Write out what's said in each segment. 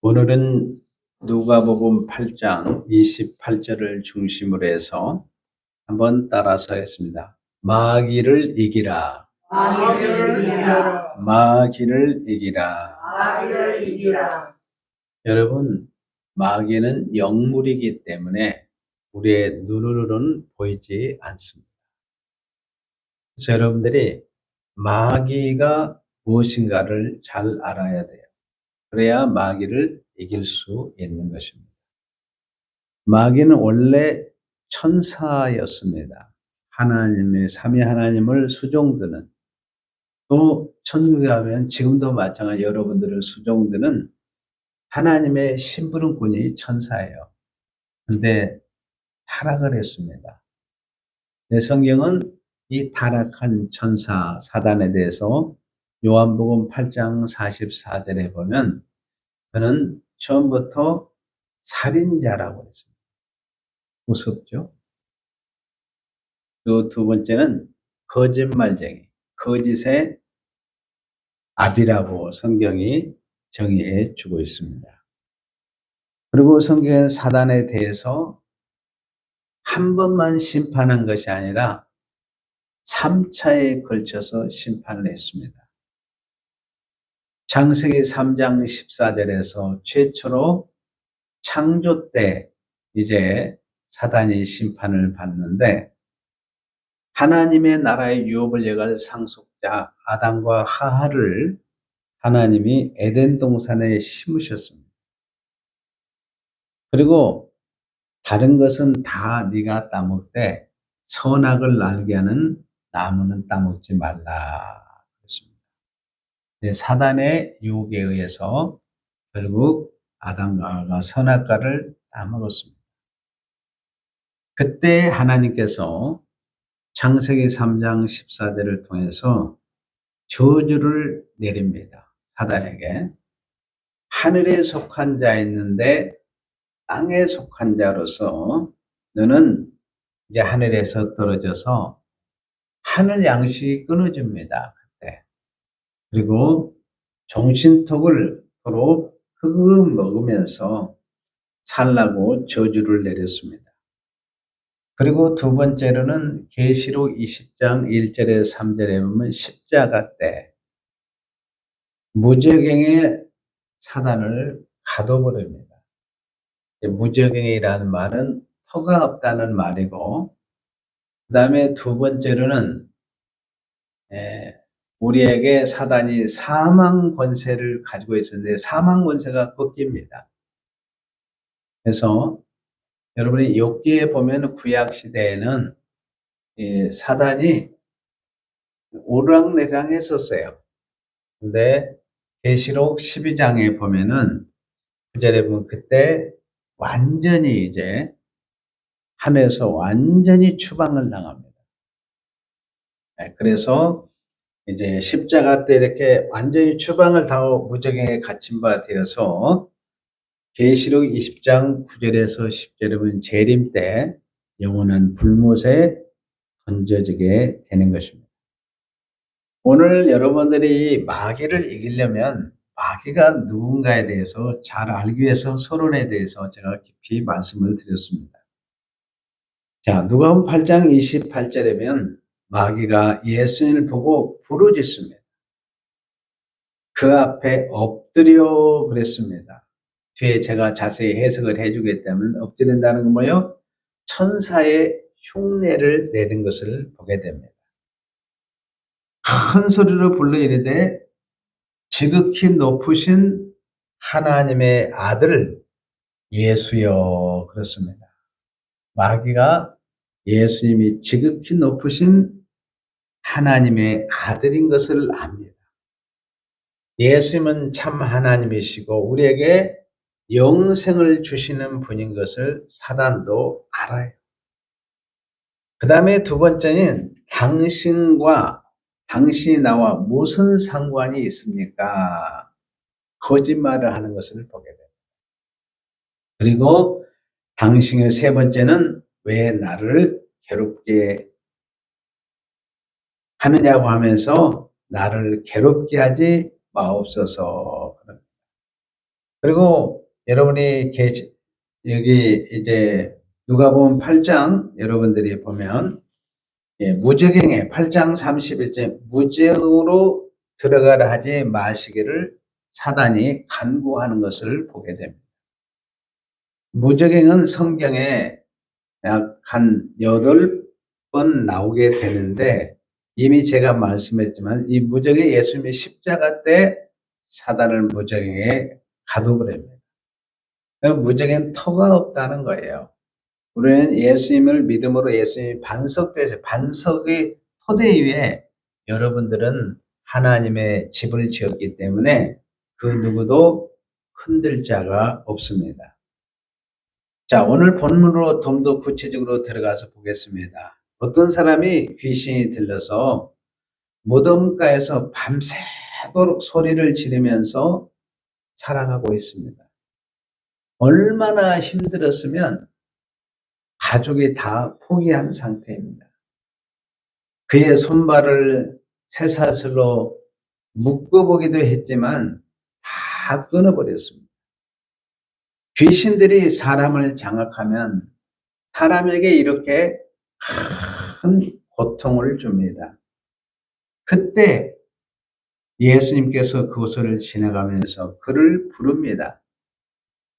오늘은 누가복음 8장 28절을 중심으로 해서 한번 따라서 하겠습니다. 마귀를 이기라. 마귀를 이기라. 마귀를 이기라. 마귀를 이기라. 여러분, 마귀는 영물이기 때문에 우리의 눈으로는 보이지 않습니다. 그래서 여러분들이 마귀가 무엇인가를 잘 알아야 돼요. 그래야 마귀를 이길 수 있는 것입니다. 마귀는 원래 천사였습니다. 하나님의 삼위 하나님을 수종드는, 또 천국에 가면 지금도 마찬가지 여러분들을 수종드는 하나님의 심부름꾼이 천사예요. 그런데 타락을 했습니다. 성경은 이 타락한 천사 사단에 대해서 요한복음 8장 44절에 보면 그는 처음부터 살인자라고 했습니다. 무섭죠? 또 두 번째는 거짓말쟁이, 거짓의 아비라고 성경이 정의해 주고 있습니다. 그리고 성경은 사단에 대해서 한 번만 심판한 것이 아니라 3차에 걸쳐서 심판을 했습니다. 창세기 3장 14절에서 최초로 창조 때 이제 사단이 심판을 받는데, 하나님의 나라의 유업을 이어갈 상속자 아담과 하하를 하나님이 에덴 동산에 심으셨습니다. 그리고 다른 것은 다 네가 따먹되 선악을 알게 하는 나무는 따먹지 말라 그랬습니다. 사단의 유혹에 의해서 결국 아담과 하와가 선악과를 따먹었습니다. 그때 하나님께서 창세기 3장 14절을 통해서 저주를 내립니다. 사단에게. 하늘에 속한 자였는데 땅에 속한 자로서 너는 이제 하늘에서 떨어져서 하늘 양식이 끊어집니다. 그때. 그리고 정신톡을 서로 흙을 먹으면서 살라고 저주를 내렸습니다. 그리고 두 번째로는 계시록 20장 1절에 3절에 보면 십자가 때 무저갱의 사단을 가둬버립니다. 무저갱이라는 말은 터가 없다는 말이고, 그 다음에 두 번째로는 우리에게 사단이 사망 권세를 가지고 있었는데 사망 권세가 꺾입니다. 그래서 여러분이 욥기에 보면 구약 시대에는 사단이 오르락내리락 했었어요. 근데 계시록 12장에 보면은 9절에 보면 그때 완전히 이제 하늘에서 완전히 추방을 당합니다. 그래서 이제 십자가 때 이렇게 완전히 추방을 당하고 무저갱에 갇힌 바 되어서 계시록 20장 9절에서 10절에 보면 재림 때 영원한 불못에 던져지게 되는 것입니다. 오늘 여러분들이 마귀를 이기려면 마귀가 누군가에 대해서 잘 알기 위해서 서론에 대해서 제가 깊이 말씀을 드렸습니다. 자, 누가복음 8장 28절에 보면 마귀가 예수님을 보고 부르짖습니다. 그 앞에 엎드려 그랬습니다. 뒤에 제가 자세히 해석을 해주겠다면 엎드린다는 건 뭐예요? 천사의 흉내를 내는 것을 보게 됩니다. 큰 소리로 불러 이르되 지극히 높으신 하나님의 아들 예수여 그렇습니다. 마귀가 예수님이 지극히 높으신 하나님의 아들인 것을 압니다. 예수님은 참 하나님이시고 우리에게 영생을 주시는 분인 것을 사단도 알아요. 그 다음에 두 번째는 당신이 나와 무슨 상관이 있습니까? 거짓말을 하는 것을 보게 됩니다. 그리고 당신의 세 번째는 왜 나를 괴롭게 하느냐고 하면서 나를 괴롭게 하지 마옵소서. 그리고 여러분이 여기 이제 누가복음 8장 여러분들이 보면 무적행에 8장 31절 무적으로 들어가라 하지 마시기를 사단이 간구하는 것을 보게 됩니다. 무적행은 성경에 약 한 8번 나오게 되는데 이미 제가 말씀했지만 이 무적의 예수님의 십자가 때 사단을 무적행에 가둬버립니다. 무적엔 터가 없다는 거예요. 우리는 예수님을 믿음으로 예수님이 반석의 토대 위에 여러분들은 하나님의 집을 지었기 때문에 그 누구도 흔들 자가 없습니다. 자, 오늘 본문으로 좀 더 구체적으로 들어가서 보겠습니다. 어떤 사람이 귀신이 들려서 무덤가에서 밤새도록 소리를 지르면서 살아가고 있습니다. 얼마나 힘들었으면 가족이 다 포기한 상태입니다. 그의 손발을 쇠사슬로 묶어보기도 했지만 다 끊어버렸습니다. 귀신들이 사람을 장악하면 사람에게 이렇게 큰 고통을 줍니다. 그때 예수님께서 그곳을 지나가면서 그를 부릅니다.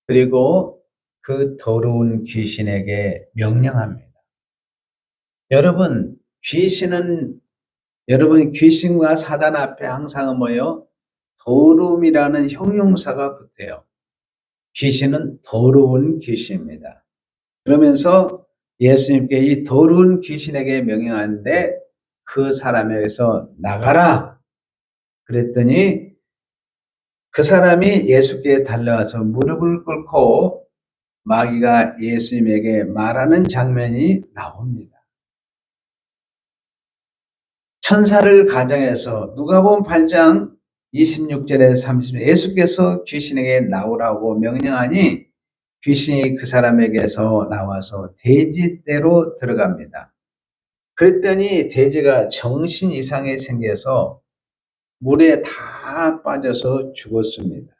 그리고 그 더러운 귀신에게 명령합니다. 여러분 귀신과 사단 앞에 항상 뭐예요? 더러움이라는 형용사가 붙어요. 귀신은 더러운 귀신입니다. 그러면서 예수님께 이 더러운 귀신에게 명령하는데 그 사람에게서 나가라. 그랬더니 그 사람이 예수께 달려와서 무릎을 꿇고 마귀가 예수님에게 말하는 장면이 나옵니다. 천사를 가정해서 누가복음 8장 26절에 30절 예수께서 귀신에게 나오라고 명령하니 귀신이 그 사람에게서 나와서 돼지떼로 들어갑니다. 그랬더니 돼지가 정신 이상이 생겨서 물에 다 빠져서 죽었습니다.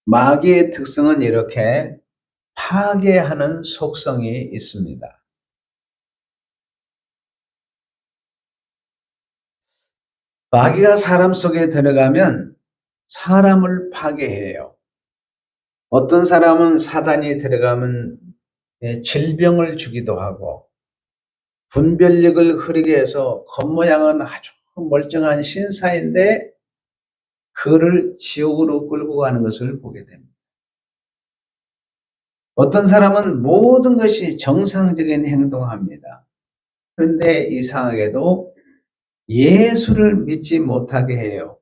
마귀의 특성은 이렇게 파괴하는 속성이 있습니다. 마귀가 사람 속에 들어가면 사람을 파괴해요. 어떤 사람은 사단이 들어가면 질병을 주기도 하고 분별력을 흐리게 해서 겉모양은 아주 멀쩡한 신사인데 그를 지옥으로 끌고 가는 것을 보게 됩니다. 어떤 사람은 모든 것이 정상적인 행동을 합니다. 그런데 이상하게도 예수를 믿지 못하게 해요.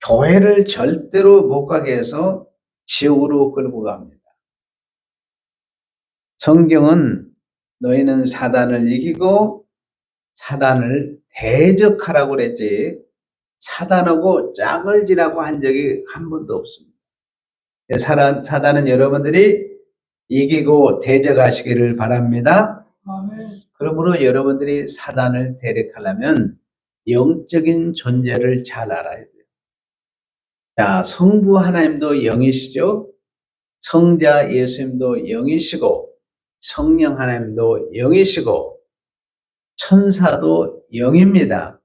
교회를 절대로 못 가게 해서 지옥으로 끌고 갑니다. 성경은 너희는 사단을 이기고 사단을 대적하라고 그랬지 사단하고 짝을 지라고 한 적이 한 번도 없습니다. 사단은 여러분들이 이기고 대적하시기를 바랍니다. 그러므로 여러분들이 사단을 대적하려면 영적인 존재를 잘 알아야 돼요. 자, 성부 하나님도 영이시죠? 성자 예수님도 영이시고 성령 하나님도 영이시고 천사도 영입니다.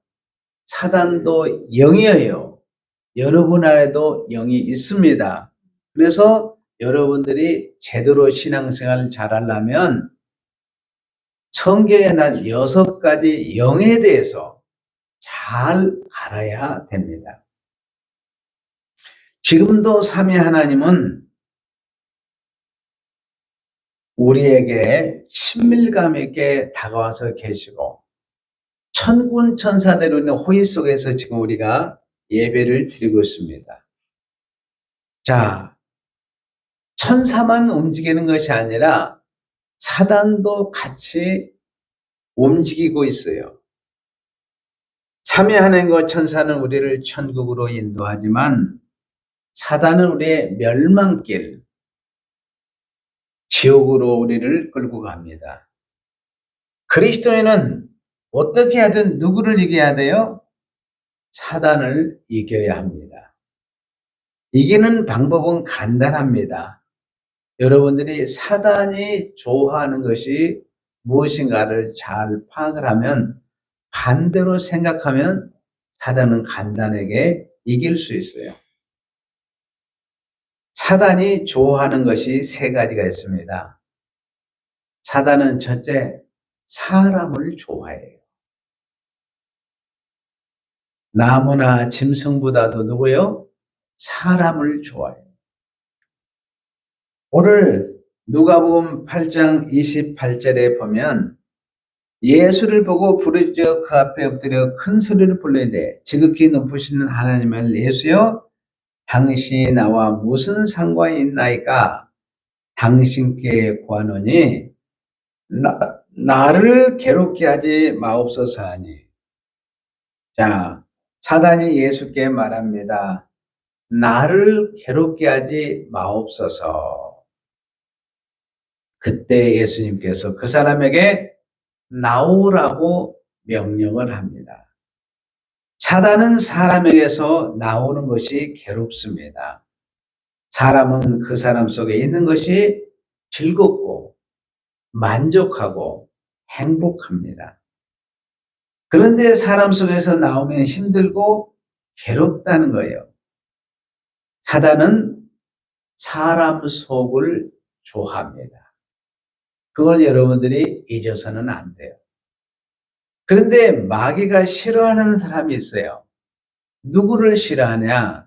사단도 영이에요. 여러분 안에도 영이 있습니다. 그래서 여러분들이 제대로 신앙생활을 잘하려면 성경에 난 6가지 영에 대해서 잘 알아야 됩니다. 지금도 삼위 하나님은 우리에게 친밀감 있게 다가와서 계시고 천군 천사대로 있는 호의 속에서 지금 우리가 예배를 드리고 있습니다. 자, 천사만 움직이는 것이 아니라 사단도 같이 움직이고 있어요. 삼위 하나님과 천사는 우리를 천국으로 인도하지만 사단은 우리의 멸망길, 지옥으로 우리를 끌고 갑니다. 그리스도인은 어떻게 하든 누구를 이겨야 돼요? 사단을 이겨야 합니다. 이기는 방법은 간단합니다. 여러분들이 사단이 좋아하는 것이 무엇인가를 잘 파악을 하면 반대로 생각하면 사단은 간단하게 이길 수 있어요. 사단이 좋아하는 것이 세 가지가 있습니다. 사단은 첫째, 사람을 좋아해요. 나무나 짐승보다도 누구요? 사람을 좋아해요. 오늘 누가복음 8장 28절에 보면 예수를 보고 부르짖어 그 앞에 엎드려 큰 소리를 불르되 지극히 높으시는 하나님을 예수여 당신이 나와 무슨 상관이 있나이까 당신께 구하노니 나를 괴롭게 하지 마옵소서 하니. 자, 사단이 예수께 말합니다. 나를 괴롭게 하지 마옵소서. 그때 예수님께서 그 사람에게 나오라고 명령을 합니다. 사단은 사람에게서 나오는 것이 괴롭습니다. 사람은 그 사람 속에 있는 것이 즐겁고 만족하고 행복합니다. 그런데 사람 속에서 나오면 힘들고 괴롭다는 거예요. 사단은 사람 속을 좋아합니다. 그걸 여러분들이 잊어서는 안 돼요. 그런데 마귀가 싫어하는 사람이 있어요. 누구를 싫어하냐?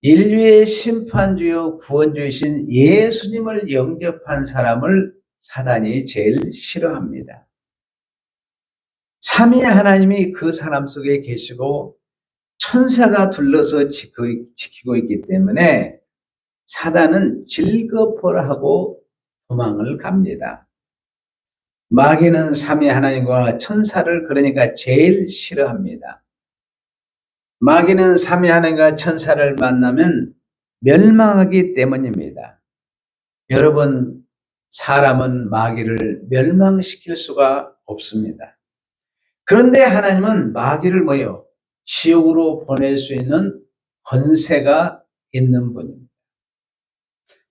인류의 심판주요 구원주이신 예수님을 영접한 사람을 사단이 제일 싫어합니다. 삼위 하나님이 그 사람 속에 계시고 천사가 둘러서 지키고 있기 때문에 사단은 질거포하고 도망을 갑니다. 마귀는 삼위 하나님과 천사를 그러니까 제일 싫어합니다. 마귀는 삼위 하나님과 천사를 만나면 멸망하기 때문입니다. 여러분, 사람은 마귀를 멸망시킬 수가 없습니다. 그런데 하나님은 마귀를 뭐예요? 지옥으로 보낼 수 있는 권세가 있는 분입니다.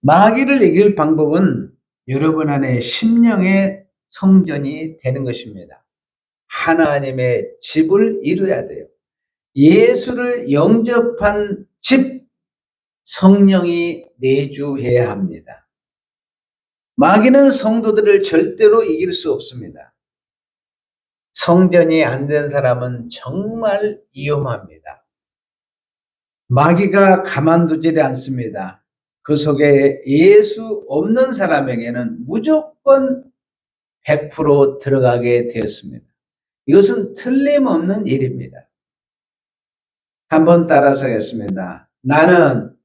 마귀를 이길 방법은 여러분 안에 심령의 성전이 되는 것입니다. 하나님의 집을 이루어야 돼요. 예수를 영접한 집, 성령이 내주해야 합니다. 마귀는 성도들을 절대로 이길 수 없습니다. 성전이 안 된 사람은 정말 위험합니다. 마귀가 가만두지 않습니다. 그 속에 예수 없는 사람에게는 무조건 100% 들어가게 되었습니다. 이것은 틀림없는 일입니다. 한번 따라서 하겠습니다. 나는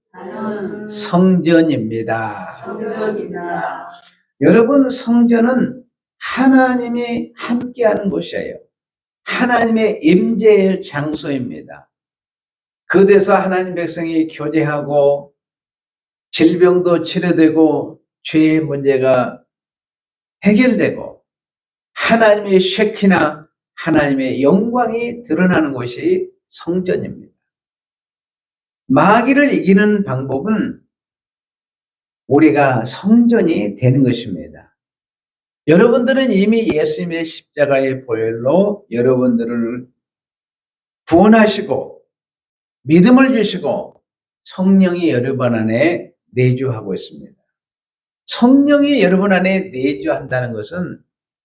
성전입니다. 성전입니다. 여러분, 성전은 하나님이 함께하는 곳이에요. 하나님의 임재의 장소입니다. 그곳에서 하나님 백성이 교제하고 질병도 치료되고 죄의 문제가 해결되고 하나님의 쉐키나 하나님의 영광이 드러나는 곳이 성전입니다. 마귀를 이기는 방법은 우리가 성전이 되는 것입니다. 여러분들은 이미 예수님의 십자가의 보혈로 여러분들을 구원하시고 믿음을 주시고 성령이 여러분 안에 내주하고 있습니다. 성령이 여러분 안에 내주한다는 것은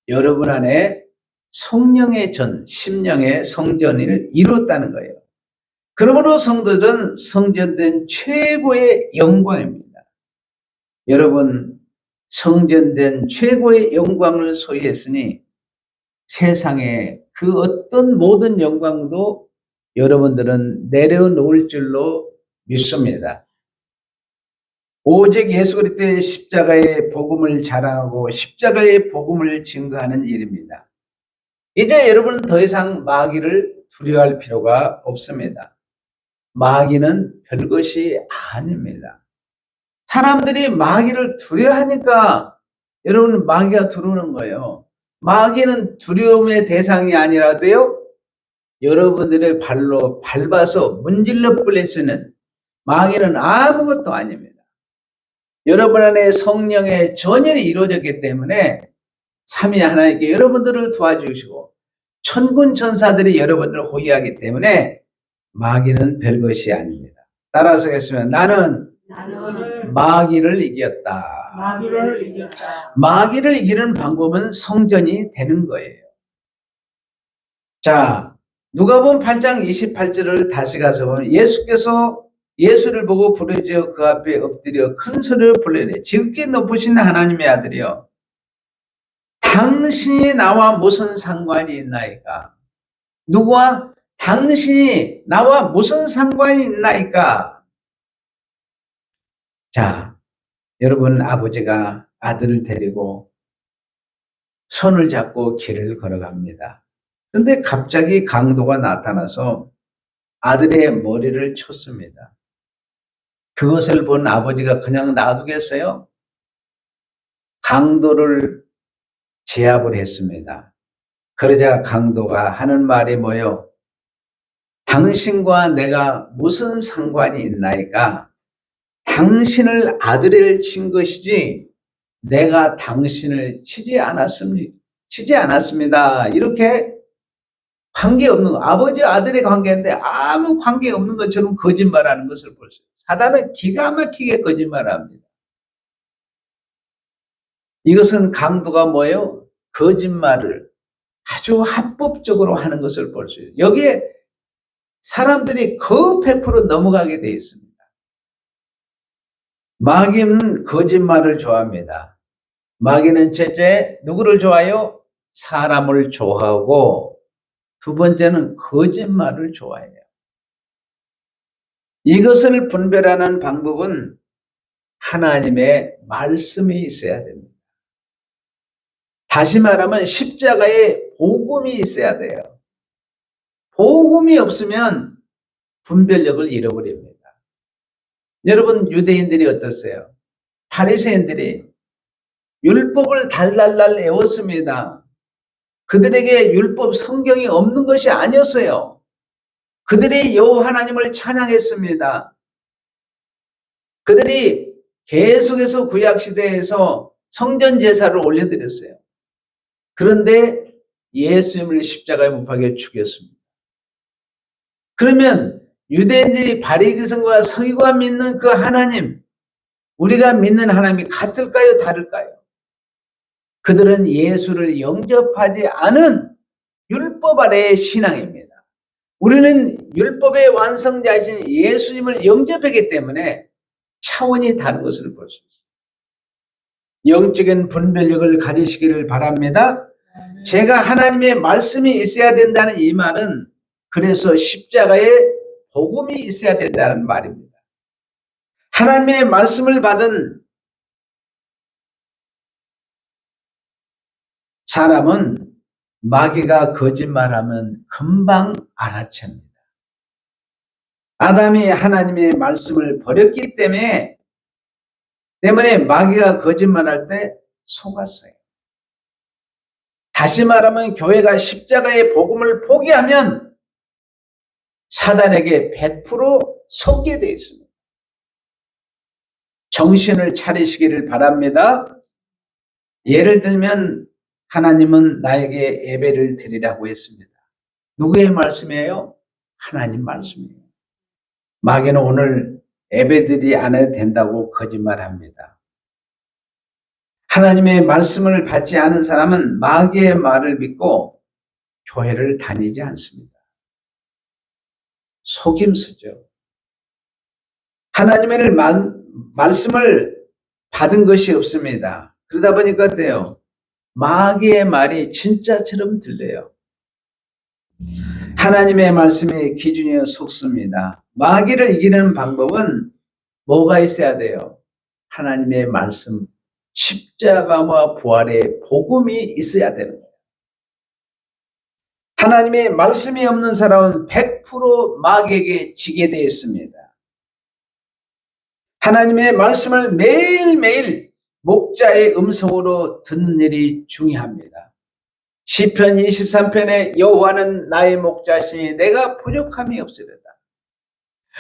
여러분 안에 성령의 전, 심령의 성전을 이뤘다는 거예요. 그러므로 성도들은 성전된 최고의 영광입니다. 여러분, 성전된 최고의 영광을 소유했으니 세상에 그 어떤 모든 영광도 여러분들은 내려놓을 줄로 믿습니다. 오직 예수 그리스도의 십자가의 복음을 자랑하고 십자가의 복음을 증거하는 일입니다. 이제 여러분은 더 이상 마귀를 두려워할 필요가 없습니다. 마귀는 별것이 아닙니다. 사람들이 마귀를 두려워하니까 여러분 마귀가 들어오는 거예요. 마귀는 두려움의 대상이 아니라도요, 여러분들의 발로 밟아서 문질러 뿌릴 수 있는 마귀는 아무것도 아닙니다. 여러분 안에 성령의 전율이 이루어졌기 때문에 삼위 하나님께 여러분들을 도와주시고 천군 천사들이 여러분들을 호위하기 때문에 마귀는 별것이 아닙니다. 따라서 했으면 나는 마귀를 이겼다. 마귀를 이겼다. 마귀를 이기는 방법은 성전이 되는 거예요. 자, 누가복음 8장 28절을 다시 가서 보면 예수께서 예수를 보고 부르짖어 그 앞에 엎드려 큰 소리로 불러내 지극히 높으신 하나님의 아들이여 당신이 나와 무슨 상관이 있나이까? 누구와? 당신이 나와 무슨 상관이 있나이까? 자, 여러분 아버지가 아들을 데리고 손을 잡고 길을 걸어갑니다. 그런데 갑자기 강도가 나타나서 아들의 머리를 쳤습니다. 그것을 본 아버지가 그냥 놔두겠어요? 강도를 제압을 했습니다. 그러자 강도가 하는 말이 뭐요? 당신과 내가 무슨 상관이 있나이까? 당신을 아들을 친 것이지 내가 당신을 치지 않았습니다. 이렇게 관계없는 거, 아버지 아들의 관계인데 아무 관계없는 것처럼 거짓말하는 것을 볼 수 있어요. 사단은 기가 막히게 거짓말합니다. 이것은 강도가 뭐예요? 거짓말을 아주 합법적으로 하는 것을 볼 수 있어요. 여기에 사람들이 거의 100% 넘어가게 되어 있습니다. 마귀는 거짓말을 좋아합니다. 마귀는 첫째 누구를 좋아해요? 사람을 좋아하고 두 번째는 거짓말을 좋아해요. 이것을 분별하는 방법은 하나님의 말씀이 있어야 됩니다. 다시 말하면 십자가에 복음이 있어야 돼요. 복음이 없으면 분별력을 잃어버립니다. 여러분 유대인들이 어떠세요? 바리새인들이 율법을 달달달 외웠습니다. 그들에게 율법 성경이 없는 것이 아니었어요. 그들이 여호와 하나님을 찬양했습니다. 그들이 계속해서 구약시대에서 성전 제사를 올려드렸어요. 그런데 예수님을 십자가에 못 박여 죽였습니다. 그러면 유대인들이 바리새인과 서기관 믿는 그 하나님, 우리가 믿는 하나님이 같을까요? 다를까요? 그들은 예수를 영접하지 않은 율법 아래의 신앙입니다. 우리는 율법의 완성자이신 예수님을 영접하기 때문에 차원이 다른 것을 볼 수 있습니다. 영적인 분별력을 가지시기를 바랍니다. 제가 하나님의 말씀이 있어야 된다는 이 말은 그래서 십자가에 복음이 있어야 된다는 말입니다. 하나님의 말씀을 받은 사람은 마귀가 거짓말하면 금방 알아챕니다. 아담이 하나님의 말씀을 버렸기 때문에 마귀가 거짓말할 때 속았어요. 다시 말하면 교회가 십자가의 복음을 포기하면 사단에게 100% 속게 되어 있습니다. 정신을 차리시기를 바랍니다. 예를 들면 하나님은 나에게 예배를 드리라고 했습니다. 누구의 말씀이에요? 하나님 말씀이에요. 마귀는 오늘 예배드리지 않아도 된다고 거짓말합니다. 하나님의 말씀을 받지 않은 사람은 마귀의 말을 믿고 교회를 다니지 않습니다. 속임수죠. 하나님의 말씀을 받은 것이 없습니다. 그러다 보니까 어때요? 마귀의 말이 진짜처럼 들려요. 하나님의 말씀이 기준이어 속습니다. 마귀를 이기는 방법은 뭐가 있어야 돼요? 하나님의 말씀, 십자가와 부활의 복음이 있어야 되는 거예요. 하나님의 말씀이 없는 사람은 100% 마귀에게 지게 되어 있습니다. 하나님의 말씀을 매일매일 목자의 음성으로 듣는 일이 중요합니다. 시편 23편에 여호와는 나의 목자시니 내가 부족함이 없으리로다.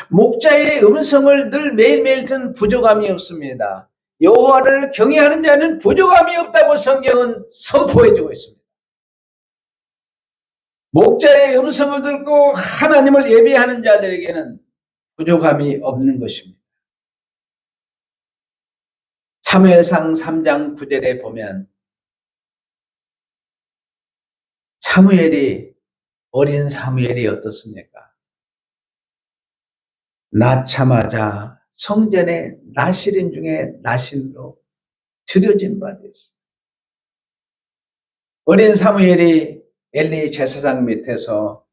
목자의 음성을 늘 매일매일 듣는 부족함이 없습니다. 여호와를 경외하는 자는 부족함이 없다고 성경은 선포해주고 있습니다. 목자의 음성을 듣고 하나님을 예배하는 자들에게는 부족함이 없는 것입니다. 사무엘상 3장 9절에 보면 어린 사무엘이 어떻습니까? 낳자마자 성전의 나실인 중에 나실로 들여진 바 되었습니다. 어린 사무엘이 엘리 제사장 밑에서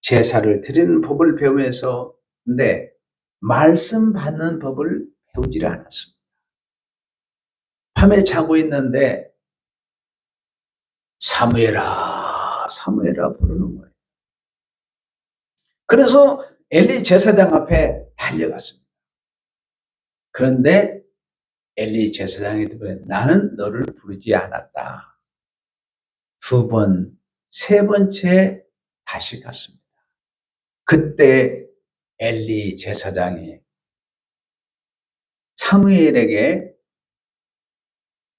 제사를 드리는 법을 배우면서 근데 말씀 받는 법을 배우지를 않았습니다. 밤에 자고 있는데 사무엘아 사무엘아 부르는 거예요. 그래서 엘리 제사장 앞에 달려갔습니다. 그런데 엘리 제사장이 그래 나는 너를 부르지 않았다. 2번, 3번째 다시 갔습니다. 그때 엘리 제사장이 사무엘에게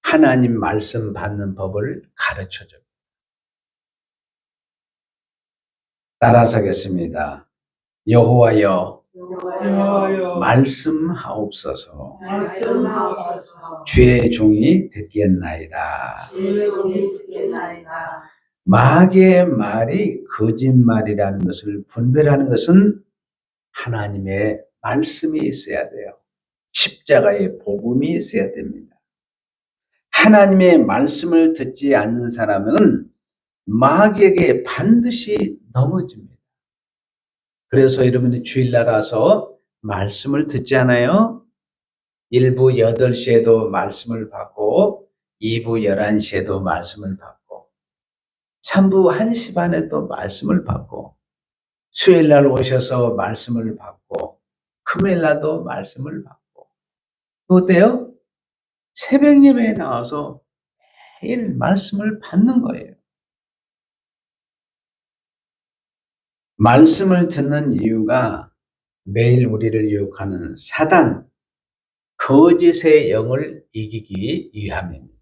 하나님 말씀 받는 법을 가르쳐줍니다. 따라서 하겠습니다. 여호와여 말씀하옵소서. 주의 종이 듣겠나이다. 마귀의 말이 거짓말이라는 것을 분별하는 것은 하나님의 말씀이 있어야 돼요. 십자가의 복음이 있어야 됩니다. 하나님의 말씀을 듣지 않는 사람은 마귀에게 반드시 넘어집니다. 그래서 여러분이 주일날 와서 말씀을 듣지 않아요? 1부 8시에도 말씀을 받고 2부 11시에도 말씀을 받고 3부 1시 반에도 말씀을 받고 수요일날 오셔서 말씀을 받고 금요일날도 말씀을 받고 또 어때요? 새벽 예배에 나와서 매일 말씀을 받는 거예요. 말씀을 듣는 이유가 매일 우리를 유혹하는 사단, 거짓의 영을 이기기 위함입니다.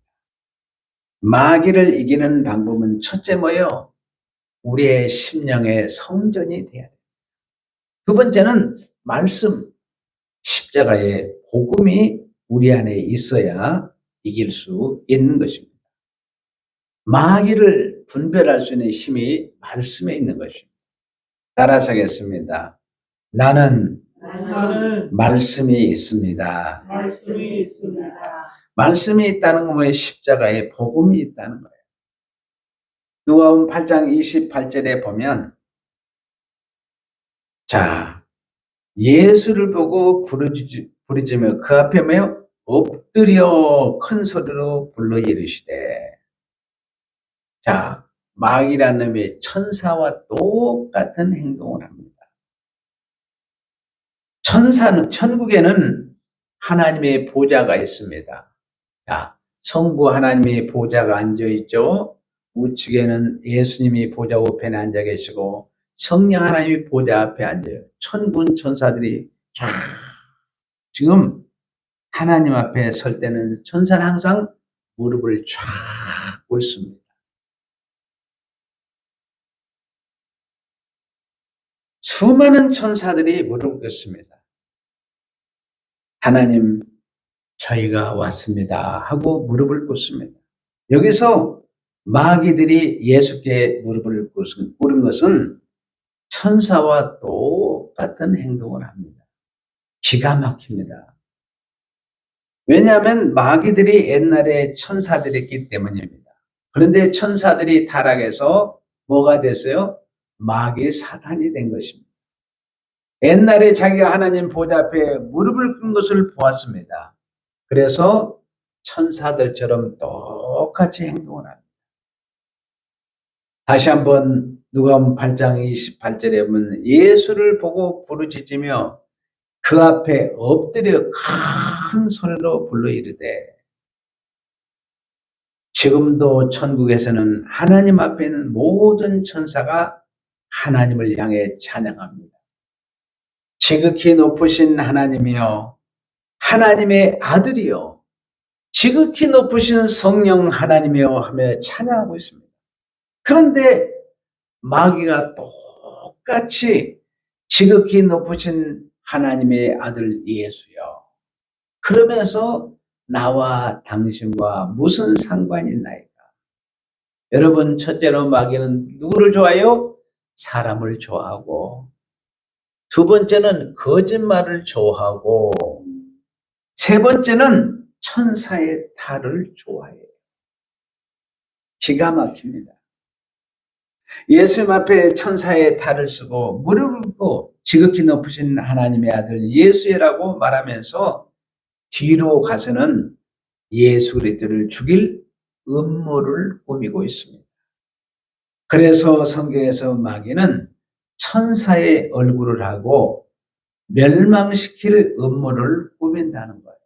마귀를 이기는 방법은 첫째 뭐예요? 우리의 심령의 성전이 돼야 돼요. 2번째는 말씀, 십자가의 복음이 우리 안에 있어야 이길 수 있는 것입니다. 마귀를 분별할 수 있는 힘이 말씀에 있는 것입니다. 따라서 하겠습니다. 나는 말씀이 있습니다. 말씀이 있다는 건 뭐예요? 십자가의 복음이 있다는 거예요. 누가복음 8장 28절에 보면 자 예수를 보고 부르짖으며 그 앞에 뭐예요? 엎드려 큰 소리로 불러 이르시되 자 마귀라는 놈이 천사와 똑같은 행동을 합니다. 천국에는 하나님의 보좌가 있습니다. 자, 성부 하나님의 보좌가 앉아 있죠. 우측에는 예수님이 보좌 우편에 앉아 계시고 성령 하나님이 보좌 앞에 앉아요. 천군 천사들이 쫙 지금 하나님 앞에 설 때는 천사는 항상 무릎을 쫙 꿇습니다. 수많은 천사들이 무릎을 꿇습니다. 하나님, 저희가 왔습니다 하고 무릎을 꿇습니다. 여기서 마귀들이 예수께 무릎을 꿇은 것은 천사와 똑같은 행동을 합니다. 기가 막힙니다. 왜냐하면 마귀들이 옛날에 천사들이었기 때문입니다. 그런데 천사들이 타락해서 뭐가 됐어요? 마귀 사탄이 된 것입니다. 옛날에 자기가 하나님 보좌 앞에 무릎을 꿇은 것을 보았습니다. 그래서 천사들처럼 똑같이 행동을 합니다. 다시 한번 누가복음 8장 28절에 보면 예수를 보고 부르짖으며 그 앞에 엎드려 큰 소리로 불러 이르되 지금도 천국에서는 하나님 앞에 있는 모든 천사가 하나님을 향해 찬양합니다. 지극히 높으신 하나님이여, 하나님의 아들이여, 지극히 높으신 성령 하나님이여 하며 찬양하고 있습니다. 그런데 마귀가 똑같이 지극히 높으신 하나님의 아들 예수여, 그러면서 나와 당신과 무슨 상관이 있나이까? 여러분, 첫째로 마귀는 누구를 좋아해요? 사람을 좋아하고, 두 번째는 거짓말을 좋아하고, 세 번째는 천사의 탈을 좋아해요. 기가 막힙니다. 예수님 앞에 천사의 탈을 쓰고 무릎을 꿇고 지극히 높으신 하나님의 아들 예수라고 말하면서 뒤로 가서는 예수 그리스도를 죽일 음모를 꾸미고 있습니다. 그래서 성경에서 마귀는 천사의 얼굴을 하고 멸망시킬 음모를 꾸민다는 거예요.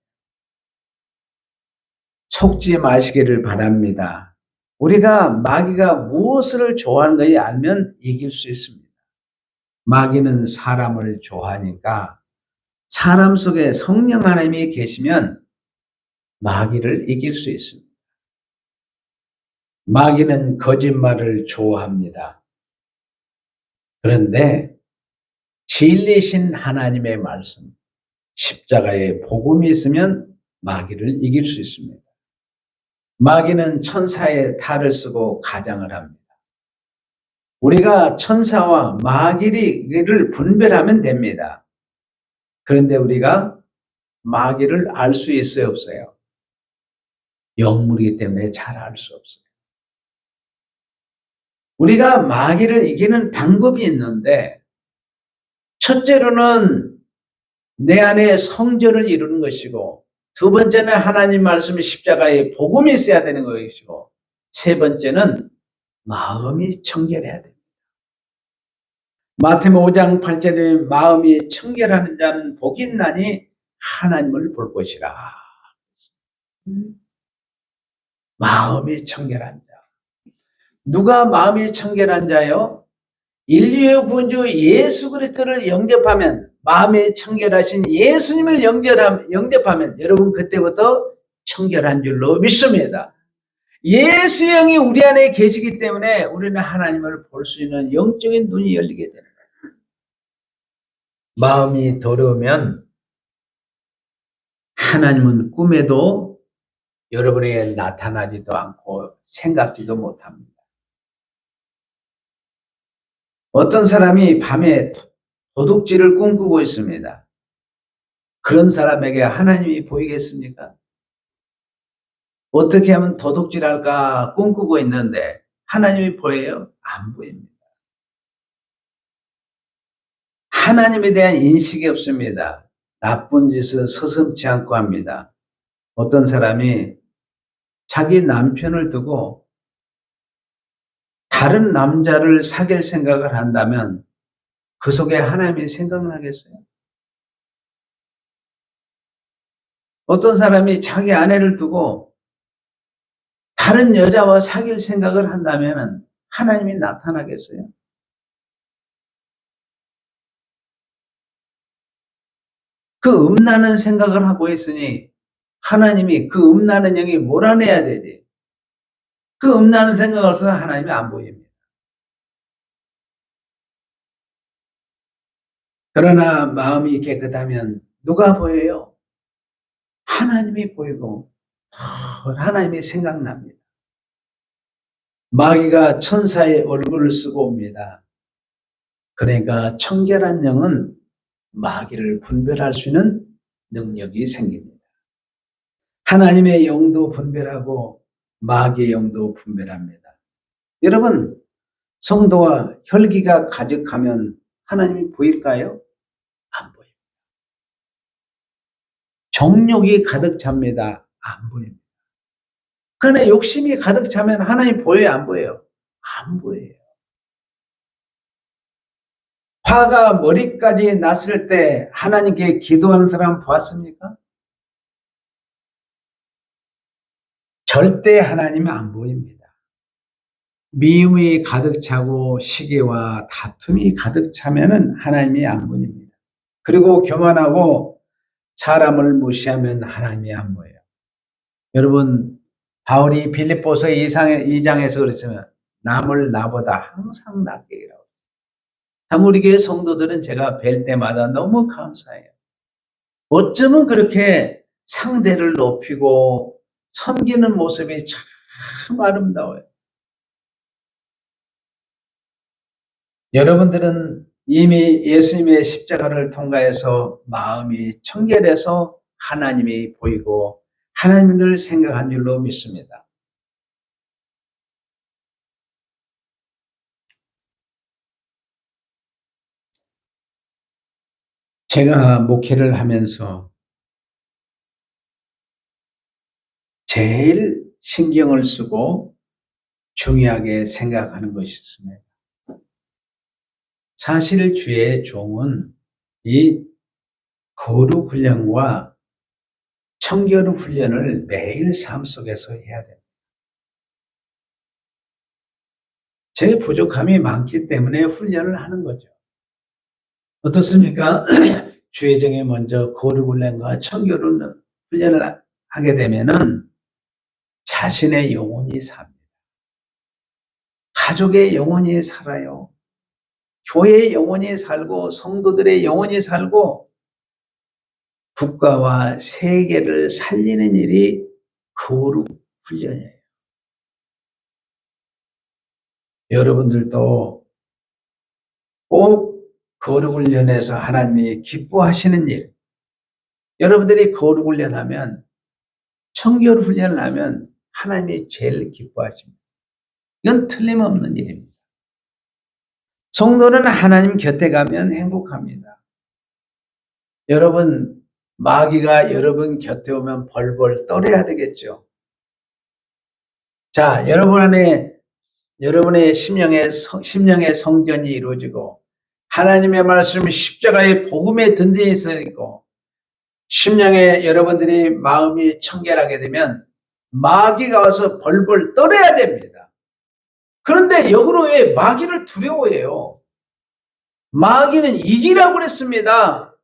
속지 마시기를 바랍니다. 우리가 마귀가 무엇을 좋아하는지 알면 이길 수 있습니다. 마귀는 사람을 좋아하니까 사람 속에 성령 하나님이 계시면 마귀를 이길 수 있습니다. 마귀는 거짓말을 좋아합니다. 그런데 진리신 하나님의 말씀, 십자가의 복음이 있으면 마귀를 이길 수 있습니다. 마귀는 천사의 탈을 쓰고 가장을 합니다. 우리가 천사와 마귀를 분별하면 됩니다. 그런데 우리가 마귀를 알 수 있어요, 없어요? 영물이기 때문에 잘 알 수 없어요. 우리가 마귀를 이기는 방법이 있는데, 첫째로는 내 안에 성전을 이루는 것이고, 두 번째는 하나님 말씀이 십자가에 복음이 있어야 되는 것이고, 세 번째는 마음이 청결해야 됩니다. 마태복음 5장 8절에 마음이 청결하는 자는 복이 있나니 하나님을 볼 것이라. 마음이 청결한 자. 누가 마음이 청결한 자요? 인류의 구원주 예수 그리스도를 영접하면, 마음이 청결하신 예수님을 영접하면 여러분 그때부터 청결한 줄로 믿습니다. 예수의 영이 우리 안에 계시기 때문에 우리는 하나님을 볼 수 있는 영적인 눈이 열리게 되는 거예요. 마음이 더러우면 하나님은 꿈에도 여러분에게 나타나지도 않고 생각지도 못합니다. 어떤 사람이 밤에 도둑질을 꿈꾸고 있습니다. 그런 사람에게 하나님이 보이겠습니까? 어떻게 하면 도둑질할까 꿈꾸고 있는데 하나님이 보여요? 안 보입니다. 하나님에 대한 인식이 없습니다. 나쁜 짓을 서슴지 않고 합니다. 어떤 사람이 자기 남편을 두고 다른 남자를 사귈 생각을 한다면 그 속에 하나님이 생각나겠어요? 어떤 사람이 자기 아내를 두고 다른 여자와 사귈 생각을 한다면 하나님이 나타나겠어요? 그 음란한 생각을 하고 있으니 하나님이 그 음란한 영이 몰아내야 되지. 그 음란한 생각을 해서 하나님이 안 보입니다. 그러나 마음이 깨끗하면 누가 보여요? 하나님이 보이고 하나님이 생각납니다. 마귀가 천사의 얼굴을 쓰고 옵니다. 그러니까 청결한 영은 마귀를 분별할 수 있는 능력이 생깁니다. 하나님의 영도 분별하고 마귀의 영도 분별합니다. 여러분, 성도와 혈기가 가득하면 하나님이 보일까요? 안 보입니다. 정욕이 가득 찹니다. 안 보입니다. 그러나 욕심이 가득 차면 하나님 보여요, 안 보여요? 안 보여요. 화가 머리까지 났을 때 하나님께 기도하는 사람 보았습니까? 절대 하나님은 안 보입니다. 미움이 가득 차고 시기와 다툼이 가득 차면은 하나님이 안 보입니다. 그리고 교만하고 사람을 무시하면 하나님이 안 보여요. 여러분, 바울이 빌립보서 2장에서 그랬으면 남을 나보다 항상 낫게 일하고. 참 우리 교회 성도들은 제가 뵐 때마다 너무 감사해요. 어쩌면 그렇게 상대를 높이고 섬기는 모습이 참 아름다워요. 여러분들은 이미 예수님의 십자가를 통과해서 마음이 청결해서 하나님이 보이고 하나님을 생각한 줄로 믿습니다. 제가 목회를 하면서 제일 신경을 쓰고 중요하게 생각하는 것이 있습니다. 사실 주의 종은 이 거룩 훈련과 청결 훈련을 매일 삶 속에서 해야 됩니다. 제 부족함이 많기 때문에 훈련을 하는 거죠. 어떻습니까? 주의 종이 먼저 거룩 훈련과 청결 훈련을 하게 되면은 자신의 영혼이 삽니다. 가족의 영혼이 살아요. 교회의 영혼이 살고 성도들의 영혼이 살고 국가와 세계를 살리는 일이 거룩 훈련이에요. 여러분들도 꼭 거룩 훈련에서 하나님이 기뻐하시는 일, 여러분들이 거룩 훈련하면, 청결 훈련을 하면 하나님이 제일 기뻐하십니다. 이건 틀림없는 일입니다. 성도는 하나님 곁에 가면 행복합니다. 여러분, 마귀가 여러분 곁에 오면 벌벌 떨어야 되겠죠. 자, 여러분의 심령의 성전이 이루어지고 하나님의 말씀이 십자가의 복음에 든든히 서 있고 심령에 여러분들이 마음이 청결하게 되면 마귀가 와서 벌벌 떨어야 됩니다. 그런데 역으로 왜 마귀를 두려워해요? 마귀는 이기라고 그랬습니다.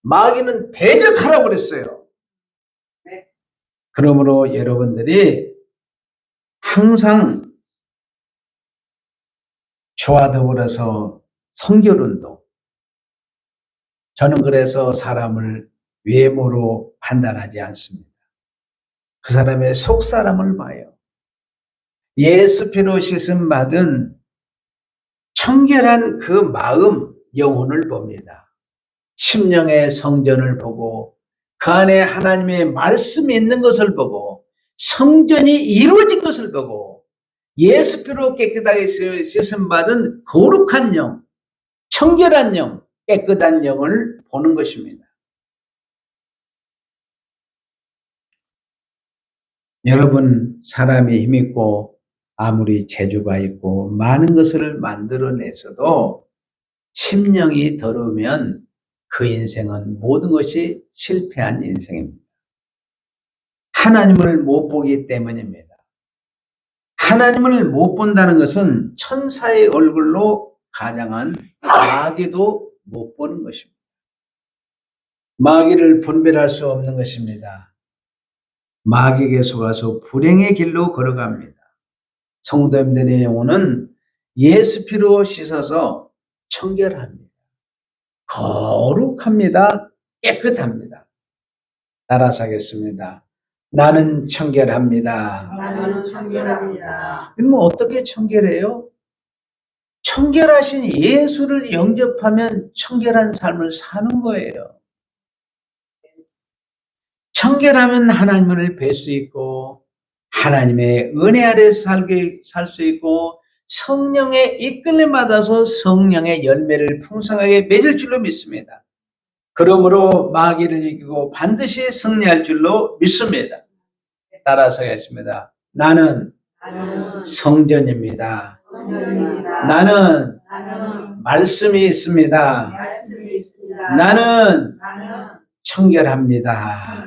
마귀는 대적하라고 그랬어요. 그러므로 여러분들이 항상 주와 더불어서 성결운동. 저는 그래서 사람을 외모로 판단하지 않습니다. 그 사람의 속사람을 봐요. 예수 피로 씻음 받은 청결한 그 마음, 영혼을 봅니다. 심령의 성전을 보고 그 안에 하나님의 말씀이 있는 것을 보고 성전이 이루어진 것을 보고 예수 피로 깨끗하게 씻음 받은 거룩한 영, 청결한 영, 깨끗한 영을 보는 것입니다. 여러분, 사람이 힘있고 아무리 재주가 있고 많은 것을 만들어내서도 심령이 더러우면 그 인생은 모든 것이 실패한 인생입니다. 하나님을 못 보기 때문입니다. 하나님을 못 본다는 것은 천사의 얼굴로 가장한 마귀도 못 보는 것입니다. 마귀를 분별할 수 없는 것입니다. 마귀에게 속아서 불행의 길로 걸어갑니다. 성도님들의 영혼은 예수 피로 씻어서 청결합니다. 거룩합니다. 깨끗합니다. 따라서 하겠습니다. 나는 청결합니다. 나는 청결합니다. 그럼 어떻게 청결해요? 청결하신 예수를 영접하면 청결한 삶을 사는 거예요. 청결하면 하나님을 뵐 수 있고 하나님의 은혜 아래서 살 수 있고 성령의 이끌림 받아서 성령의 열매를 풍성하게 맺을 줄로 믿습니다. 그러므로 마귀를 이기고 반드시 승리할 줄로 믿습니다. 따라서 하겠습니다. 나는 성전입니다. 나는 말씀이 있습니다. 나는 청결합니다.